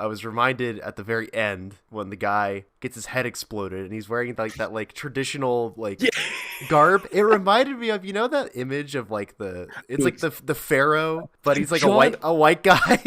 I was reminded at the very end when the guy gets his head exploded and he's wearing like that like traditional like garb. It reminded me of, you know, that image of like it's like the pharaoh, but he's like a white guy.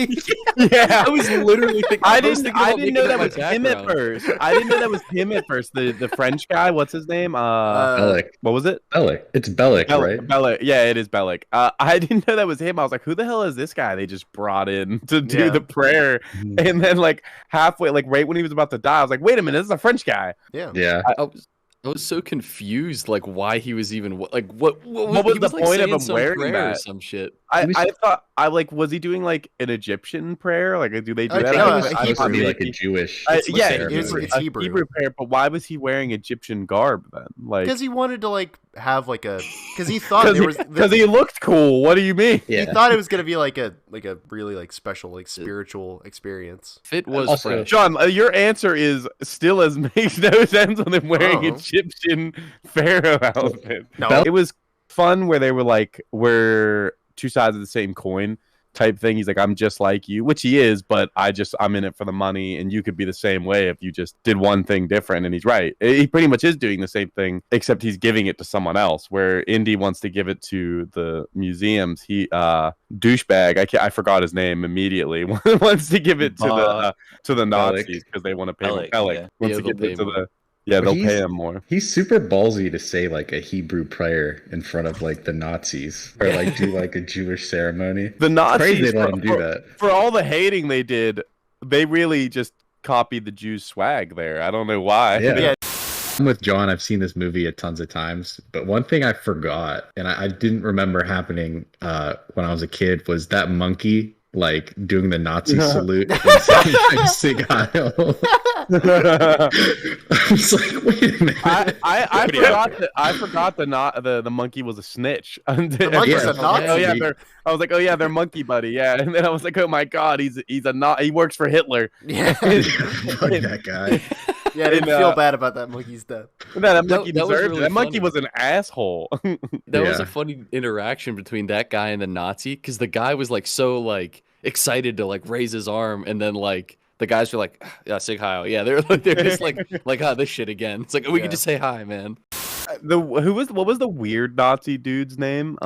Yeah, I was literally thinking. I didn't know that was him at first. I didn't know that was him at first. The French guy, what's his name? Bellic. What was it? Bellic. It's Bellic, right? Bellic. Yeah, it is Bellic. I didn't know that was him. I was like, who the hell is this guy they just brought in to do the prayer? And then like halfway, like right when he was about to die, I was like, wait a minute, this is a French guy. Yeah. I was so confused, like why he was even like what was the point of him wearing that? Or some shit. I thought was he doing like an Egyptian prayer? Like, do they do that? I think it was supposed to be like a Jewish. It's Hebrew. Hebrew prayer, but why was he wearing Egyptian garb then? Like, because he wanted to like have like because he thought because he looked cool. What do you mean? He thought it was gonna be like a really like special like spiritual experience. Fit was also, French. John, your answer is still as makes no sense on him wearing Egyptian pharaoh outfit. No, it was fun where they were like, we're two sides of the same coin type thing. He's like, I'm just like you, which he is, but I'm in it for the money, and you could be the same way if you just did one thing different. And he's right. He pretty much is doing the same thing, except he's giving it to someone else, where Indy wants to give it to the museums. He douchebag, I forgot his name immediately, wants to give it to the Nazis because they want to pay him. Bellic wants to give it to the they'll pay him more. He's super ballsy to say like a Hebrew prayer in front of like the Nazis or like do like a Jewish ceremony. The Nazis, crazy they let him do that. For all the hating they did, they really just copied the Jews' swag there. I don't know why. Yeah. I'm with John. I've seen this movie a tons of times, but one thing I forgot and I didn't remember happening when I was a kid was that monkey like doing the Nazi salute and saying Heil. I was like, wait a minute. I forgot the monkey was a snitch. The monkey's a Nazi. I was like, oh yeah, they're monkey buddy, yeah. And then I was like, oh my god, he works for Hitler. Yeah, fuck that guy. Yeah, I didn't feel bad about that monkey's death. That monkey deserved it. Really that monkey was an asshole. That was a funny interaction between that guy and the Nazi, because the guy was like so like excited to like raise his arm, and then like the guys were like, yeah, Sig Heil. Yeah, they're just like this shit again. It's like we can just say hi, man. What was the weird Nazi dude's name?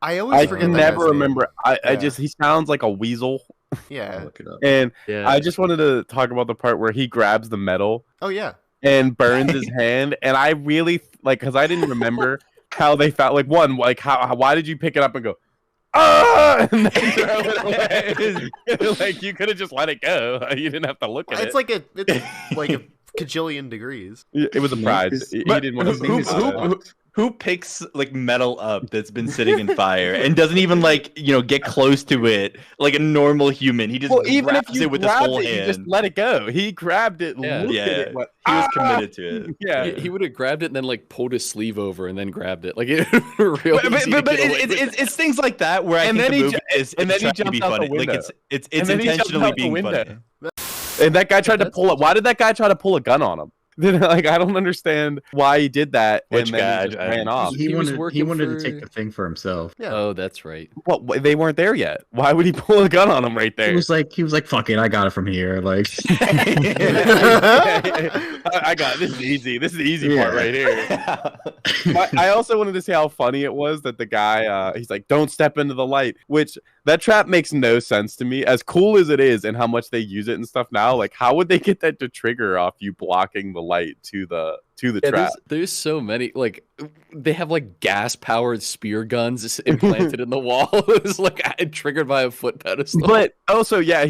I always forget. I never remember. He sounds like a weasel. Yeah. Look it up. And I just wanted to talk about the part where he grabs the medal. Oh yeah. And burns his hand. And I really because I didn't remember how they felt. Like why did you pick it up and go, and then throw it away? Like you could have just let it go. You didn't have to look at it. It's like a cajillion degrees. It was a prize. He didn't want to. Who picks like metal up that's been sitting in fire and doesn't even get close to it like a normal human? He just grabs it with his whole hand. You just let it go. He grabbed it. Yeah. He was committed to it. Yeah, he would have grabbed it and then like pulled his sleeve over and then grabbed it. Like but it's things like that where I think the movie is trying to be funny. Like it's intentionally being funny. And that guy tried to pull it. Why did that guy try to pull a gun on him? Like I don't understand why he did that. Which guy just ran off? He wanted to take the thing for himself. Yeah. Oh, that's right. What? They weren't there yet. Why would he pull a gun on him right there? He was like, fuck it, I got it from here. Like, I got it. This is easy. This is the easy part right here. I also wanted to say how funny it was that the guy, he's like, "Don't step into the light," which that trap makes no sense to me. As cool as it is, and how much they use it and stuff now, like, how would they get that to trigger off you blocking the light to the trap? There's so many, like they have like gas powered spear guns implanted in the wall. It's like triggered by a foot pedestal. But also, yeah,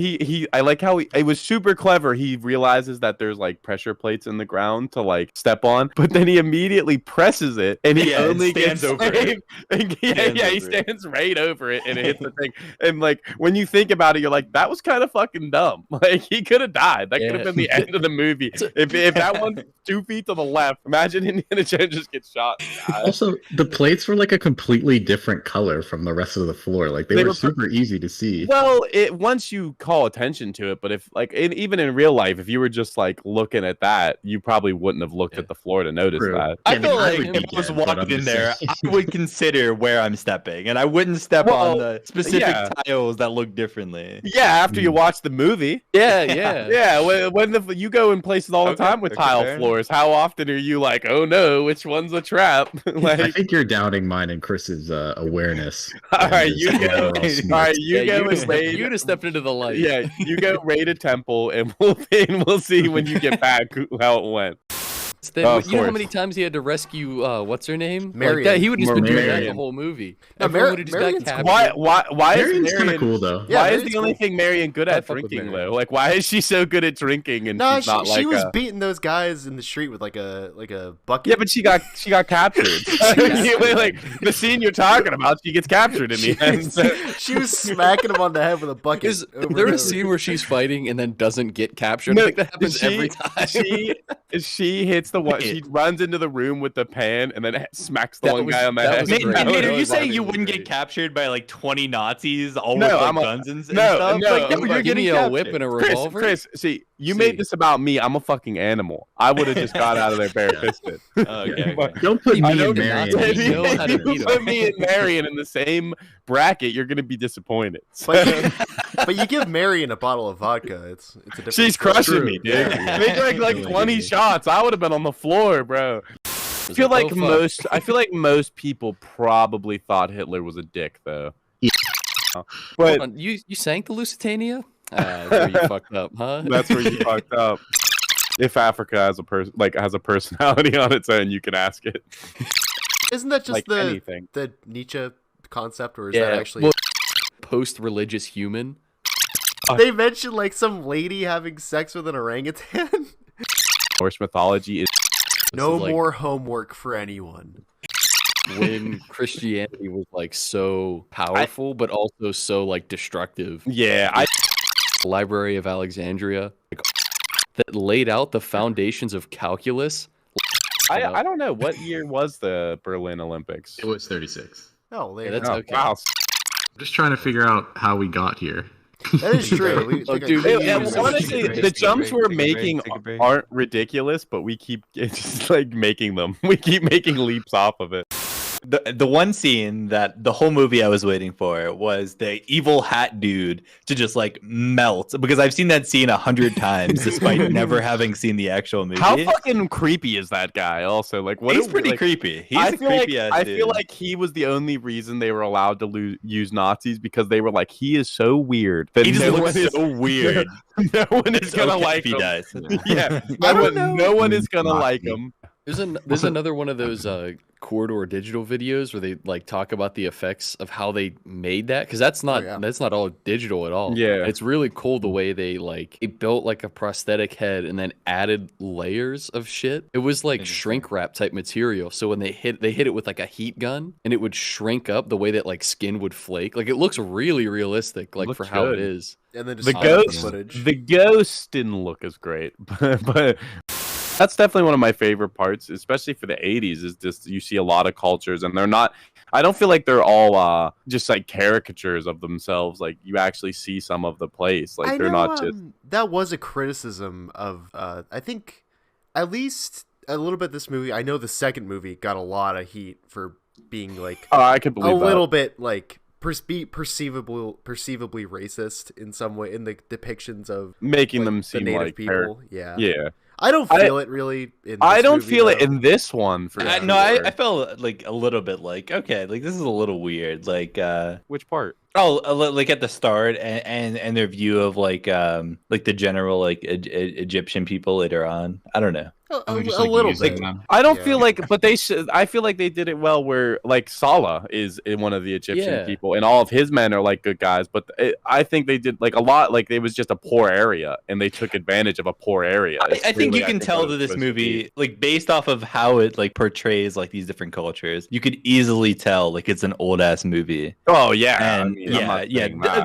I like how it was super clever. He realizes that there's like pressure plates in the ground to like step on, but then he immediately presses it, and he only stands gets over it. He stands right over it, and it hits the thing. And like when you think about it, you're like, that was kind of fucking dumb. Like he could have died. That could have been the end of the movie if that one's 2 feet to the left. left. Imagine Indiana Jones just gets shot. Also, the plates were like a completely different color from the rest of the floor. Like they were super easy to see. Well, once you call attention to it, but if like even in real life, if you were just like looking at that, you probably wouldn't have looked at the floor to notice that. I feel like would if I was get, but walking I'm in just there, saying. I would consider where I'm stepping, and I wouldn't step on the specific tiles that look differently. Yeah, after you watch the movie. Yeah. When you go in places all the time with tile fair floors, how often are you like, oh no, which one's a trap? Like, I think you're doubting mine and Chris's awareness. all right, and you just go. overall All smarts. right, you go and raid. You'd have stepped into the light. Yeah, you go raid a temple, and we'll see when you get back how it went. Then, Oh, of you know how course. many times he had to rescue what's her name? Marion. Like that, he would have just been doing that the Marion. whole movie. No, Everyone would have just got Marion's captured. Why is Marion's kind Marion of cool though. Yeah, why is Marion's the only cool. thing Marion good I at fuck with drinking Marion. though? Like, why is she so good at drinking and No, she's not like she was a... beating those guys in the street with like a bucket. Yeah, but she got captured. Like the scene you're talking about, she gets captured in the end. So- she was smacking him on the head with a bucket. Is over there and a over. scene where she's fighting and then doesn't get captured? No, I think that happens she- every time. She hits the one. She runs into the room with the pan and then smacks the That one was- guy on the that head. was Nate, great. Nate, That are you was saying you really wouldn't great. get captured by like 20 Nazis, all No, with like I'm a- guns and no, stuff? no, Like, I'm you're like, Give getting me a captured. whip and a revolver. Chris, see, you See. made this about me. I'm a fucking animal. I would have just got out of there barefisted. Okay. Don't put You me know and the Marion. Nazis If in know the how to you beat 'em. put me and Marion in the same bracket, you're gonna be disappointed. But you give Marion a bottle of vodka. It's a different. She's story. crushing me, dude. Yeah. They drank like Really 20 good. shots. I would have been on the floor, bro. I feel like most people probably thought Hitler was a dick, though. Yeah. Hold But on, you sank the Lusitania? Where you fucked up, huh? that's where you fucked up. If Africa has a personality on its own, you can ask it. Isn't that just Like anything. the Nietzsche concept, or is Yeah, that actually? well, post-religious human. They mentioned like some lady having sex with an orangutan. Norse mythology is No is like- more homework for anyone. When Christianity was like so powerful, but also so like destructive. yeah. The Library of Alexandria like, that laid out the foundations of calculus. I don't know what year was the Berlin Olympics. It was 36. No, they, Yeah, that's Oh, okay. wow. I'm just trying to figure out how we got here. that is true. Oh, dude, Hey, Yeah, and so honestly, take a break, the take a jumps break, we're take a break, making take a break. aren't ridiculous, but we keep just like making them. We keep making leaps off of it. The one scene that the whole movie I was waiting for was the evil hat dude to just like melt, because I've seen that scene 100 times despite never having seen the actual movie. How fucking creepy is that guy? Also, like, what? He's a- pretty like, creepy. He's I a feel like creepy ass I dude. feel like he was the only reason they were allowed to use Nazis, because they were like, he is so weird that he just no looks one is so weird. no one is It's gonna okay like if he him. dies. Yeah, I don't know. no one is gonna Nazi. like him. There's another one of those corridor digital videos where they like talk about the effects of how they made that, because that's not yeah. that's not all digital at all. Yeah. It's really cool the way they built like a prosthetic head and then added layers of shit. It was like Interesting. shrink wrap type material. So when they hit it with like a heat gun and it would shrink up the way that like skin would flake. Like it looks really realistic, like Looks for how it good. is. And then just The hide the ghost, footage. the ghost didn't look as great, but that's definitely one of my favorite parts, especially for the 80s, is just you see a lot of cultures and they're not, I don't feel like they're all just like caricatures of themselves. Like you actually see some of the place. Like I they're know, not just that was a criticism of I think at least a little bit this movie. I know the second movie got a lot of heat for being like Oh, I could a believe that. little bit like perceivably racist in some way in the depictions of Making like, them the seem native like people. Yeah. yeah. I don't feel it really. In I this don't movie, feel it though. in this one for Yeah. No, sure. I felt like a little bit like, okay, like this is a little weird. Like Which part? like at the start and their view of like the general like Egyptian people later on. I don't know. a little bit. I don't Yeah. feel like, but they should. I feel like they did it well. Where like Salah is one of the Egyptian Yeah. people, and all of his men are like good guys. But I think they did like a lot. Like it was just a poor area, and they took advantage of a poor area. It's I think really, you can what tell it's that this supposed to be. movie, like based off of how it like portrays like these different cultures, you could easily tell like it's an old ass movie. Oh yeah, And I mean, I'm not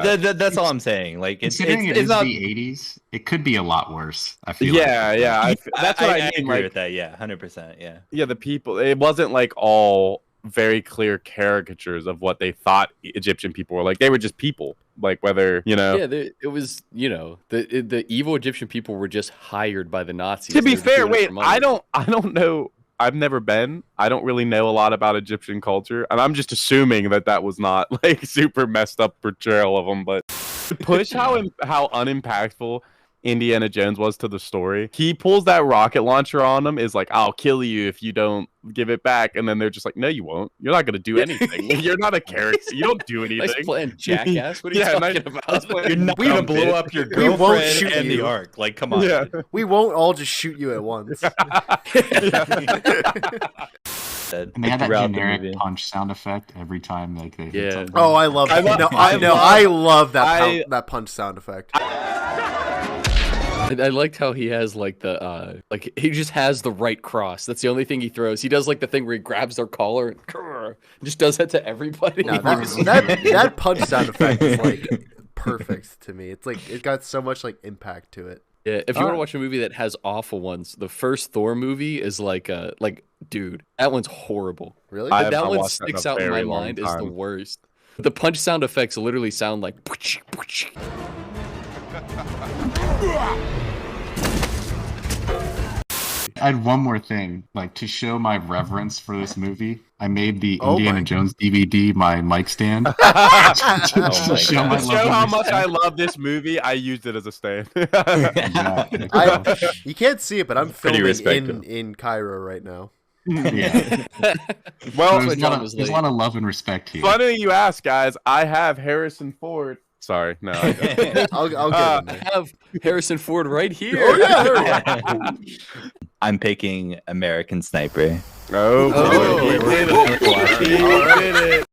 saying that. that's all I'm saying. Like it's Considering it's it is not. the 80s, it could be a lot worse. I feel Yeah, like. yeah. That's what I mean. saying, agree like, with that. Yeah, 100%. Yeah. yeah, the people. It wasn't like all very clear caricatures of what they thought Egyptian people were like. They were just people, like whether Yeah, it was, the evil Egyptian people were just hired by the Nazis. To be They were just fair, doing it wait, for money. I don't know. I've never been. I don't really know a lot about Egyptian culture, and I'm just assuming that was not like super messed up portrayal of them. But to push how unimpactful Indiana Jones was to the story, he pulls that rocket launcher on them. Is like, I'll kill you if you don't give it back, and then they're just like, no, you won't. You're not gonna do anything. You're not a character. You don't do anything. Nice plan, jackass. What are you talking about? You're not We gonna won't blow up your We won't girlfriend shoot and the you. ark. Like, come on. Yeah. We won't all just shoot you at once. And they had that Throughout the generic movie. punch sound effect every time, like they hit Yeah. something. Oh, I love that. I love that that punch sound effect. I liked how he has like he just has the right cross. That's the only thing he throws. He does like the thing where he grabs their collar and just does that to everybody. No, that punch sound effect is like perfect to me. It's like it got so much like impact to it. Yeah, if you want to watch a movie that has awful ones, the first Thor movie is dude, that one's horrible. Really? I But have that not one watched that in sticks a out in my very long mind as the time. worst. The punch sound effects literally sound like I had one more thing, like to show my reverence for this movie. I made the Oh Indiana my- Jones DVD my mic stand. To my show God. my show love how and much I respect. love this movie, I used it as a stand. Exactly. You can't see it, but I'm Pretty filming respectable. in Cairo right now. Yeah. Well, That's why There's, John a lot was of, there's a late. lot of love and respect here. funny you ask, guys. I have Harrison Ford. Sorry, no. I don't. I'll get in I there. have Harrison Ford right here. Oh, yeah. I'm picking American Sniper. Oh, Oh, he did it. He did it.